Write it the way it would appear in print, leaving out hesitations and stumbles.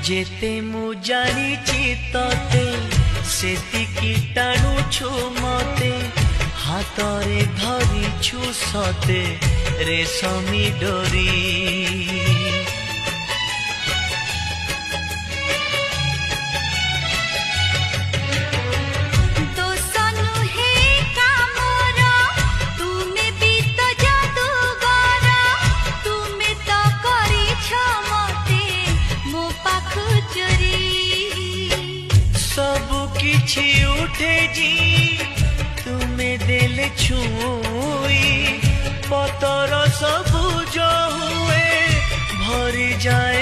जेते मु जानिछि तते सेतिकी टाणुछु मते हातरे धरिछु सते रेशमी डोरी किछि उठे जी तुम्हें देले छुई पतर सबुज हुए भरी जाए